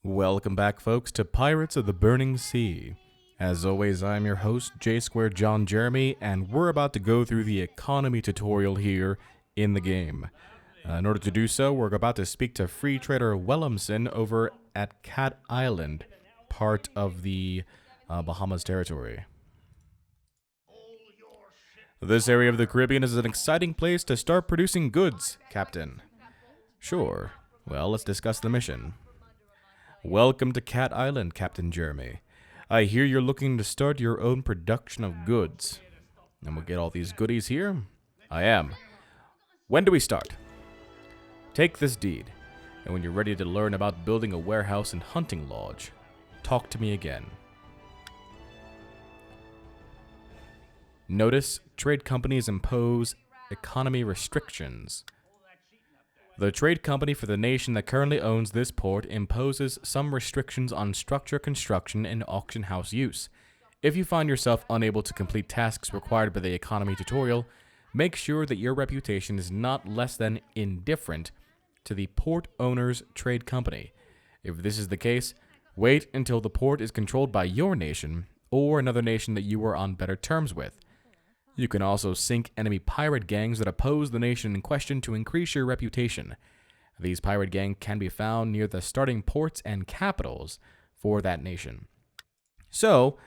Welcome back, folks, to Pirates of the Burning Sea. As always, I'm your host, J-Square John Jeremy, and we're about to go through the economy tutorial here in the game. In order to do so, we're about to speak to Free Trader Williamson over at Cat Island, part of the Bahamas territory. This area of the Caribbean is an exciting place to start producing goods, Captain. Sure. Well, let's discuss the mission. Welcome to Cat Island, Captain Jeremy. I hear you're looking to start your own production of goods. And we'll get all these goodies here? I am. When do we start? Take this deed, and when you're ready to learn about building a warehouse and hunting lodge, talk to me again. Notice, trade companies impose economy restrictions. The trade company for the nation that currently owns this port imposes some restrictions on structure construction and auction house use. If you find yourself unable to complete tasks required by the economy tutorial, make sure that your reputation is not less than indifferent to the port owner's trade company. If this is the case, wait until the port is controlled by your nation or another nation that you are on better terms with. You can also sink enemy pirate gangs that oppose the nation in question to increase your reputation. These pirate gangs can be found near the starting ports and capitals for that nation. So,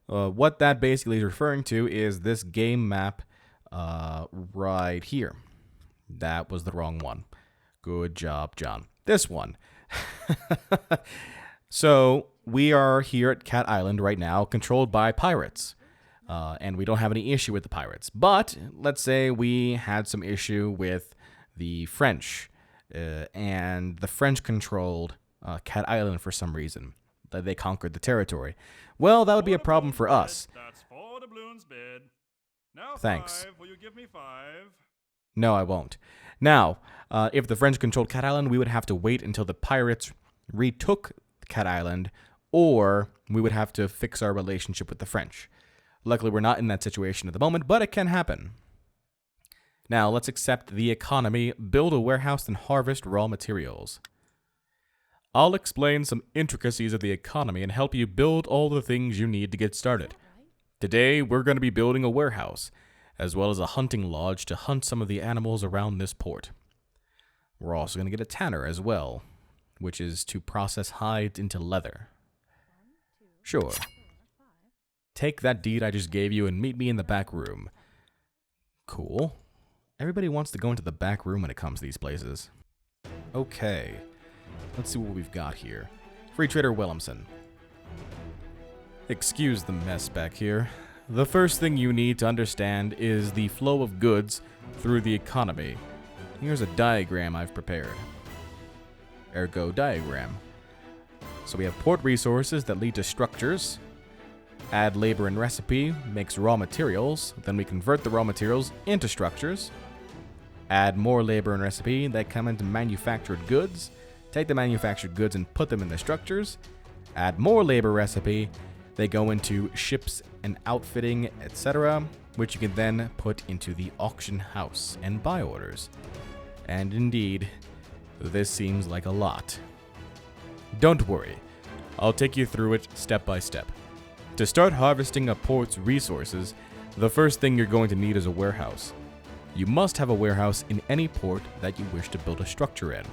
what that basically is referring to is this game map right here. That was the wrong one. Good job, John. This one. So, we are here at Cat Island right now, controlled by pirates. And we don't have any issue with the pirates. But let's say we had some issue with the French, and the French controlled Cat Island for some reason. They conquered the territory. Well, that would be a problem for us. That's for the balloons bid. Now Thanks. 5. Will you give me 5? No, I won't. Now, if the French controlled Cat Island, we would have to wait until the pirates retook Cat Island, or we would have to fix our relationship with the French. Luckily, we're not in that situation at the moment, but it can happen. Now, let's accept the economy, build a warehouse, and harvest raw materials. I'll explain some intricacies of the economy and help you build all the things you need to get started. Today, we're going to be building a warehouse, as well as a hunting lodge to hunt some of the animals around this port. We're also going to get a tanner as well, which is to process hides into leather. Sure. Take that deed I just gave you and meet me in the back room. Cool. Everybody wants to go into the back room when it comes to these places. Okay. Let's see what we've got here. Free Trader Williamson. Excuse the mess back here. The first thing you need to understand is the flow of goods through the economy. Here's a diagram I've prepared. Ergo diagram. So we have port resources that lead to structures. Add labor and recipe makes raw materials, then we convert the raw materials into structures. Add more labor and recipe that come into manufactured goods. Take the manufactured goods and put them in the structures. Add more labor recipe, they go into ships and outfitting, etc., which you can then put into the auction house and buy orders. And indeed, this seems like a lot. Don't worry, I'll take you through it step by step. To start harvesting a port's resources, the first thing you're going to need is a warehouse. You must have a warehouse in any port that you wish to build a structure in,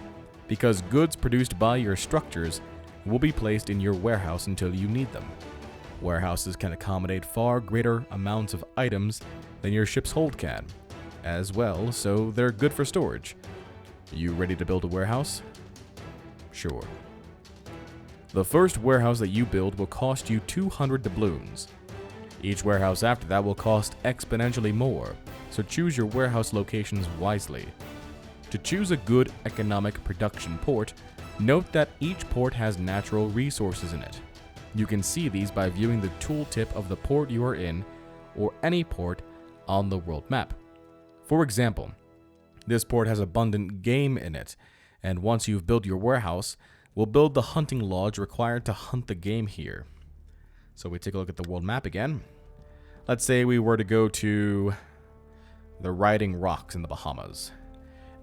because goods produced by your structures will be placed in your warehouse until you need them. Warehouses can accommodate far greater amounts of items than your ship's hold can, as well, so they're good for storage. You ready to build a warehouse? Sure. The first warehouse that you build will cost you 200 doubloons. Each warehouse after that will cost exponentially more, so choose your warehouse locations wisely. To choose a good economic production port, note that each port has natural resources in it. You can see these by viewing the tooltip of the port you are in, or any port on the world map. For example, this port has abundant game in it, and once you've built your warehouse, we'll build the hunting lodge required to hunt the game here. So we take a look at the world map again. Let's say we were to go to the Riding Rocks in the Bahamas.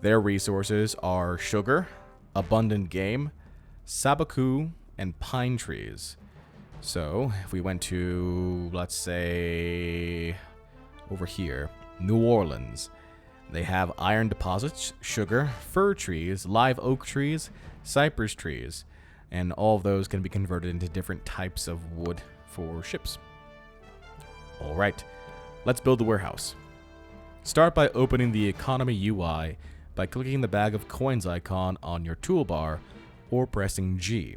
Their resources are sugar, abundant game, sabaku, and pine trees. So, if we went to, let's say, over here, New Orleans, they have iron deposits, sugar, fir trees, live oak trees, cypress trees, and all of those can be converted into different types of wood for ships. Alright, let's build the warehouse. Start by opening the Economy UI by clicking the bag of coins icon on your toolbar or pressing G.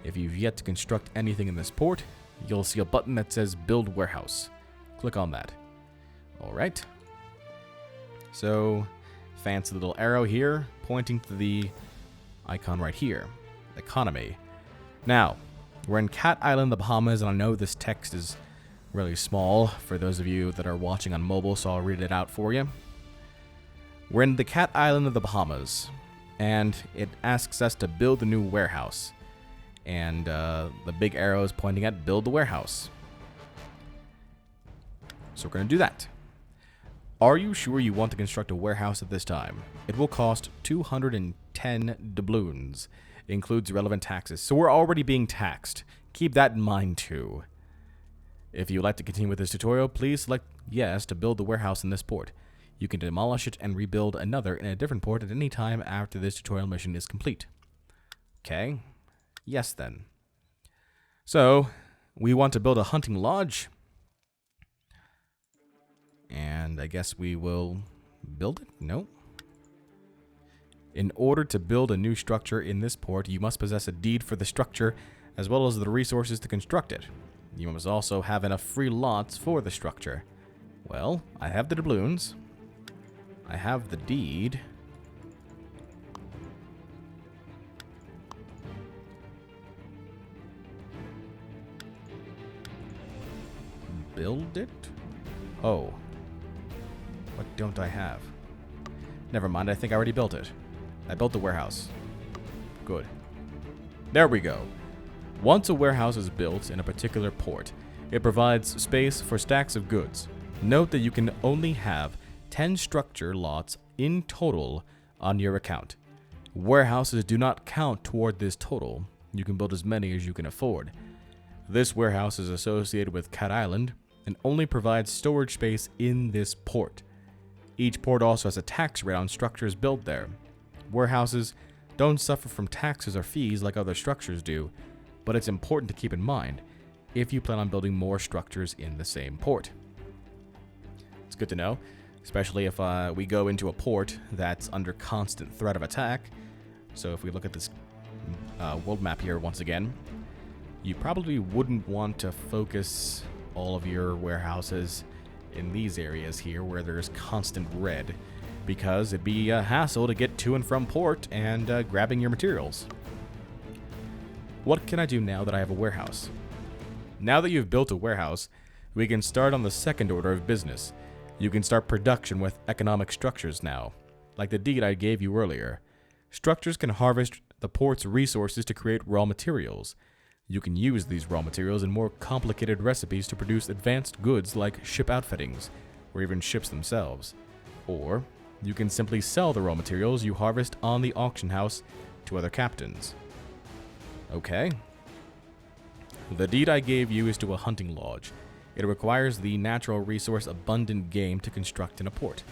If you've yet to construct anything in this port, you'll see a button that says Build Warehouse. Click on that. Alright. So, fancy little arrow here, pointing to the icon right here. Economy. Now, we're in Cat Island, the Bahamas, and I know this text is really small for those of you that are watching on mobile, so I'll read it out for you. We're in the Cat Island of the Bahamas, and it asks us to build a new warehouse. And the big arrow is pointing at Build the Warehouse. So we're going to do that. Are you sure you want to construct a warehouse at this time? It will cost 210 doubloons. Includes relevant taxes. So we're already being taxed. Keep that in mind too. If you would like to continue with this tutorial, please select yes to build the warehouse in this port. You can demolish it and rebuild another in a different port at any time after this tutorial mission is complete. Okay. Yes, then. So, we want to build a hunting lodge. And I guess we will build it? No. In order to build a new structure in this port, you must possess a deed for the structure, as well as the resources to construct it. You must also have enough free lots for the structure. Well, I have the doubloons. I have the deed. Build it? Oh. What don't I have? Never mind, I think I already built it. I built the warehouse. Good. There we go. Once a warehouse is built in a particular port, it provides space for stacks of goods. Note that you can only have 10 structure lots in total on your account. Warehouses do not count toward this total. You can build as many as you can afford. This warehouse is associated with Cat Island and only provides storage space in this port. Each port also has a tax rate on structures built there. Warehouses don't suffer from taxes or fees like other structures do, but it's important to keep in mind if you plan on building more structures in the same port. It's good to know, especially if we go into a port that's under constant threat of attack. So if we look at this world map here once again, you probably wouldn't want to focus all of your warehouses in these areas here where there's constant red, because it'd be a hassle to get to and from port and grabbing your materials. What can I do now that I have a warehouse? Now that you've built a warehouse, we can start on the second order of business. You can start production with economic structures now, like the deed I gave you earlier. Structures can harvest the port's resources to create raw materials. You can use these raw materials in more complicated recipes to produce advanced goods like ship outfittings, or even ships themselves. Or, you can simply sell the raw materials you harvest on the auction house to other captains. Okay. The deed I gave you is to a hunting lodge. It requires the natural resource abundant game to construct in a port.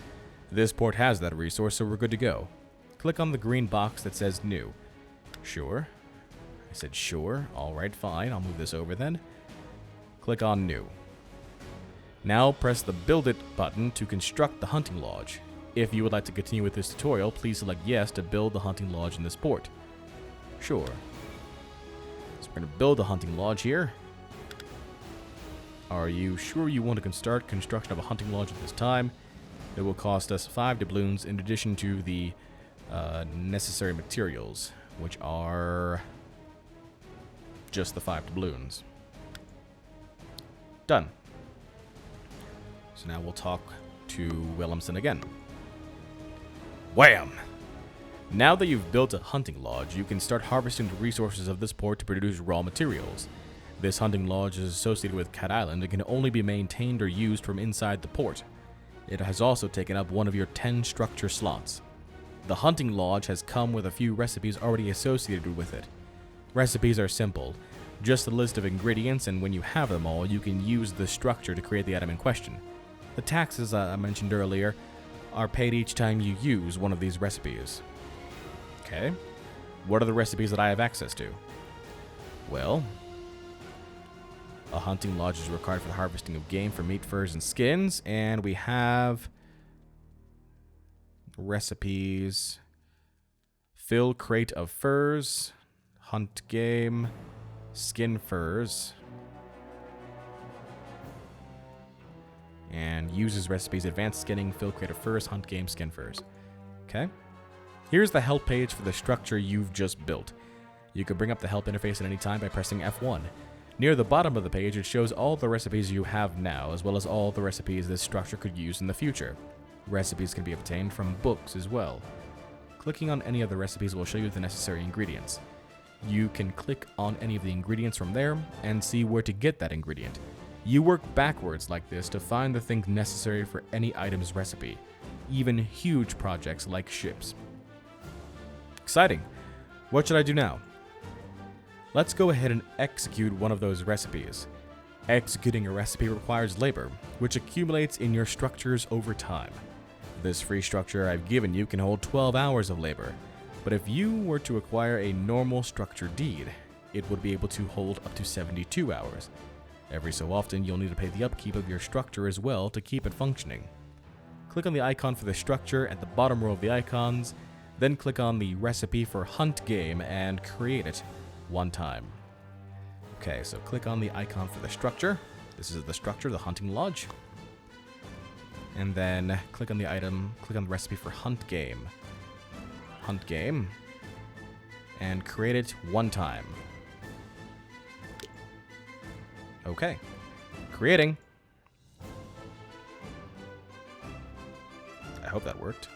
This port has that resource, so we're good to go. Click on the green box that says New. Sure. I said sure. Alright, fine. I'll move this over then. Click on New. Now press the Build It button to construct the hunting lodge. If you would like to continue with this tutorial, please select yes to build the hunting lodge in this port. Sure. So we're going to build a hunting lodge here. Are you sure you want to start construction of a hunting lodge at this time? It will cost us 5 doubloons in addition to the necessary materials, which are just the 5 doubloons. Done. So now we'll talk to Williamson again. Wham! Now that you've built a hunting lodge, you can start harvesting the resources of this port to produce raw materials. This hunting lodge is associated with Cat Island and can only be maintained or used from inside the port. It has also taken up one of your 10 structure slots. The hunting lodge has come with a few recipes already associated with it. Recipes are simple, just a list of ingredients, and when you have them all, you can use the structure to create the item in question. The taxes I mentioned earlier are paid each time you use one of these recipes. Okay, what are the recipes that I have access to? Well, a hunting lodge is required for the harvesting of game for meat, furs, and skins, and we have recipes: fill crate of furs, hunt game, skin furs, and uses recipes: advanced skinning, fill crate of furs, hunt game, skin furs. Okay. Here's the help page for the structure you've just built. You can bring up the help interface at any time by pressing F1. Near the bottom of the page, it shows all the recipes you have now, as well as all the recipes this structure could use in the future. Recipes can be obtained from books as well. Clicking on any of the recipes will show you the necessary ingredients. You can click on any of the ingredients from there and see where to get that ingredient. You work backwards like this to find the things necessary for any item's recipe, even huge projects like ships. Exciting. What should I do now? Let's go ahead and execute one of those recipes. Executing a recipe requires labor, which accumulates in your structures over time. This free structure I've given you can hold 12 hours of labor, but if you were to acquire a normal structure deed, it would be able to hold up to 72 hours. Every so often, you'll need to pay the upkeep of your structure as well to keep it functioning. Click on the icon for the structure at the bottom row of the icons, then click on the recipe for hunt game and create it one time. Okay, so click on the icon for the structure. This is the structure, the hunting lodge. And then click on the item, click on the recipe for hunt game. Hunt game. And create it one time. Okay. Creating. I hope that worked.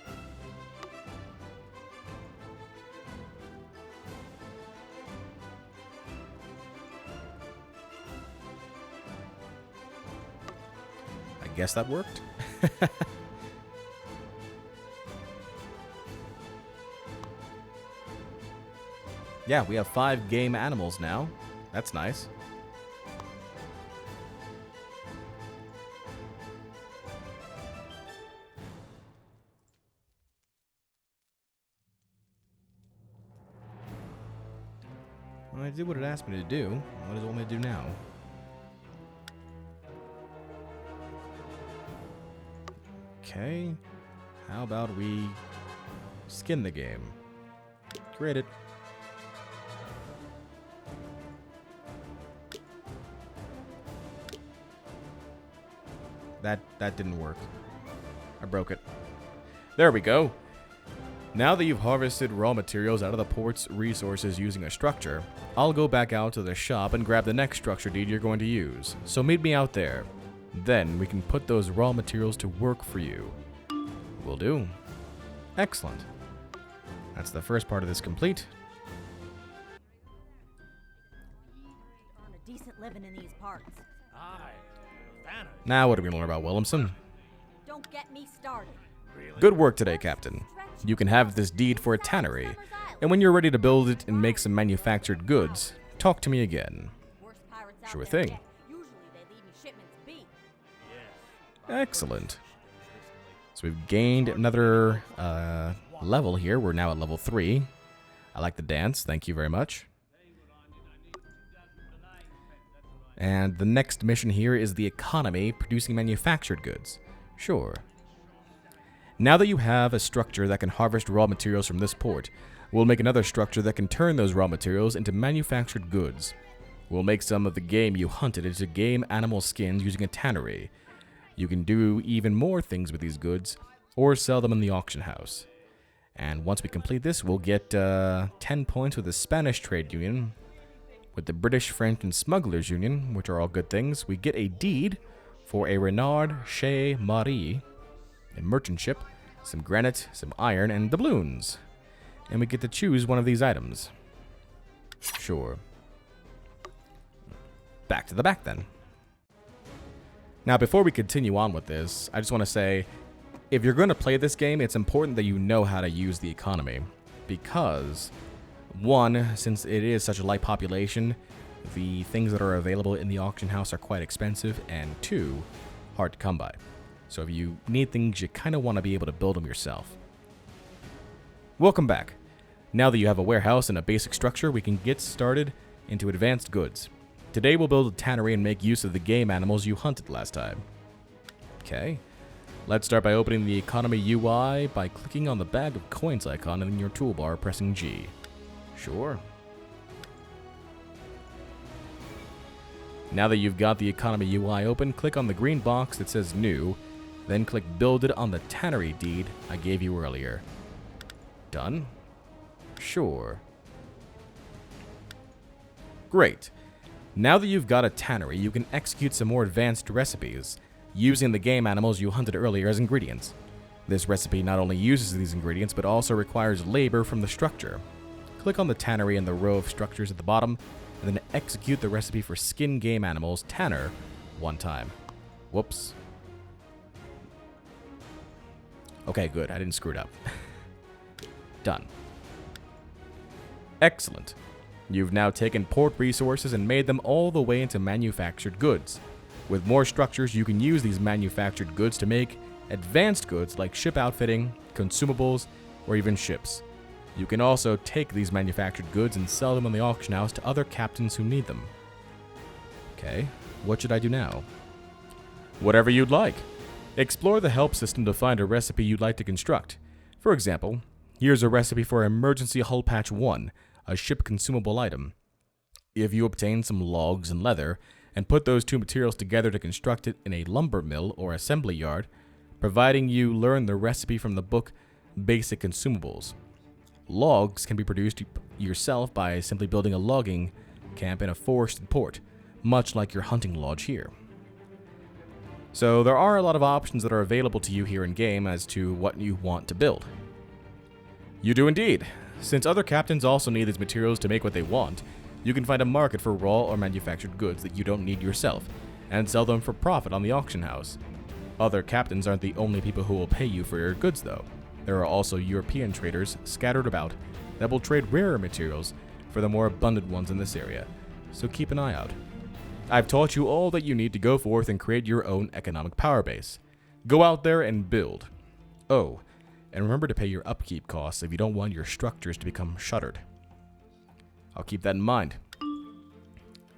I guess that worked. Yeah, we have 5 game animals now. That's nice. Well, I did what it asked me to do. What does it want me to do now? Okay. How about we skin the game? Create it. That didn't work. I broke it. There we go. Now that you've harvested raw materials out of the port's resources using a structure, I'll go back out to the shop and grab the next structure deed you're going to use. So meet me out there. Then we can put those raw materials to work for you. Will do. Excellent. That's the first part of this complete. Earn a decent living in these parts. Aye. Tannery. Now what do we learn about Williamson? Don't get me started. Really? Good work today, Captain. You can have this deed for a tannery, and when you're ready to build it and make some manufactured goods, talk to me again. Worst pirates out Sure there thing. yet. Usually they leave me shipments be. Yes. Excellent. So we've gained another level here. We're now at level 3. I like the dance. Thank you very much. And the next mission here is the economy, producing manufactured goods. Sure. Now that you have a structure that can harvest raw materials from this port, we'll make another structure that can turn those raw materials into manufactured goods. We'll make some of the game you hunted into game animal skins using a tannery. You can do even more things with these goods, or sell them in the auction house. And once we complete this, we'll get 10 points with the Spanish Trade Union, with the British, French, and Smugglers Union, which are all good things. We get a deed for a Renard Chez Marie, a merchant ship, some granite, some iron, and doubloons. And we get to choose one of these items. Sure. Back to the back then. Now, before we continue on with this, I just want to say, if you're going to play this game, it's important that you know how to use the economy, because One, since it is such a light population, the things that are available in the auction house are quite expensive, and two, hard to come by. So if you need things, you kind of want to be able to build them yourself. Welcome back. Now that you have a warehouse and a basic structure, we can get started into advanced goods. Today we'll build a tannery and make use of the game animals you hunted last time. Okay. Let's start by opening the economy UI by clicking on the bag of coins icon in your toolbar, pressing G. Sure. Now that you've got the economy UI open, click on the green box that says New, then click Build It on the Tannery deed I gave you earlier. Done? Sure. Great. Now that you've got a tannery, you can execute some more advanced recipes, using the game animals you hunted earlier as ingredients. This recipe not only uses these ingredients, but also requires labor from the structure. Click on the tannery in the row of structures at the bottom, and then execute the recipe for skin game animals Tanner one time. Whoops. Okay, good. I didn't screw it up. Done. Excellent. You've now taken port resources and made them all the way into manufactured goods. With more structures, you can use these manufactured goods to make advanced goods like ship outfitting, consumables, or even ships. You can also take these manufactured goods and sell them on the auction house to other captains who need them. Okay, what should I do now? Whatever you'd like. Explore the help system to find a recipe you'd like to construct. For example, here's a recipe for Emergency Hull Patch 1, a ship consumable item. If you obtain some logs and leather, and put those two materials together to construct it in a lumber mill or assembly yard, providing you learn the recipe from the book Basic Consumables. Logs can be produced yourself by simply building a logging camp in a forested port, much like your hunting lodge here. So there are a lot of options that are available to you here in game as to what you want to build. You do indeed. Since other captains also need these materials to make what they want, you can find a market for raw or manufactured goods that you don't need yourself, and sell them for profit on the auction house. Other captains aren't the only people who will pay you for your goods though. There are also European traders scattered about that will trade rarer materials for the more abundant ones in this area, so keep an eye out. I've taught you all that you need to go forth and create your own economic power base. Go out there and build. Oh, and remember to pay your upkeep costs if you don't want your structures to become shuttered. I'll keep that in mind.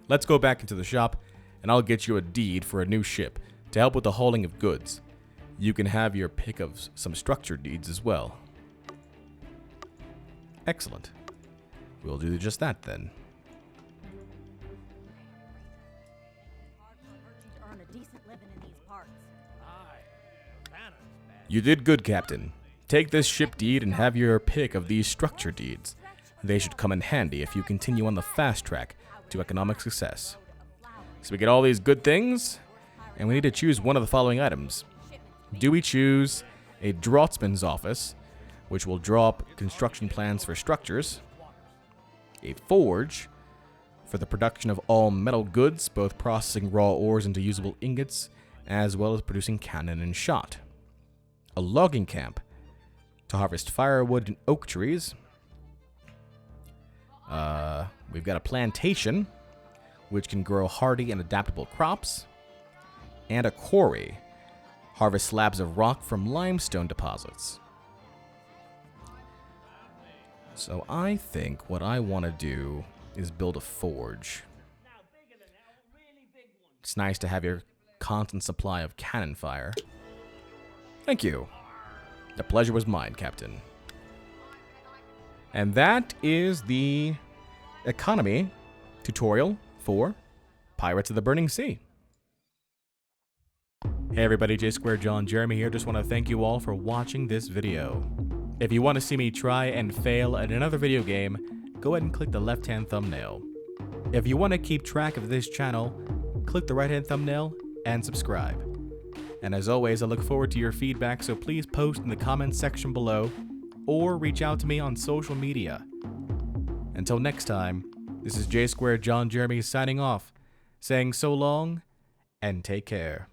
Let's go back into the shop, and I'll get you a deed for a new ship to help with the hauling of goods. You can have your pick of some structure deeds as well. Excellent. We'll do just that then. Earn a decent living in these parts. Aye. Tanner's bad. You did good, Captain. Take this ship deed and have your pick of these structure deeds. They should come in handy if you continue on the fast track to economic success. So we get all these good things, and we need to choose one of the following items. Do we choose a draftsman's office, which will draw up construction plans for structures, a forge for the production of all metal goods, both processing raw ores into usable ingots, as well as producing cannon and shot, a logging camp to harvest firewood and oak trees, we've got a plantation, which can grow hardy and adaptable crops, and a quarry, harvest slabs of rock from limestone deposits. So I think what I want to do is build a forge. It's nice to have your constant supply of cannon fire. Thank you. The pleasure was mine, Captain. And that is the economy tutorial for Pirates of the Burning Sea. Hey everybody, J Square John Jeremy here. Just want to thank you all for watching this video. If you want to see me try and fail at another video game, go ahead and click the left-hand thumbnail. If you want to keep track of this channel, click the right-hand thumbnail and subscribe. And as always, I look forward to your feedback, so please post in the comments section below or reach out to me on social media. Until next time, this is J Square John Jeremy signing off, saying so long and take care.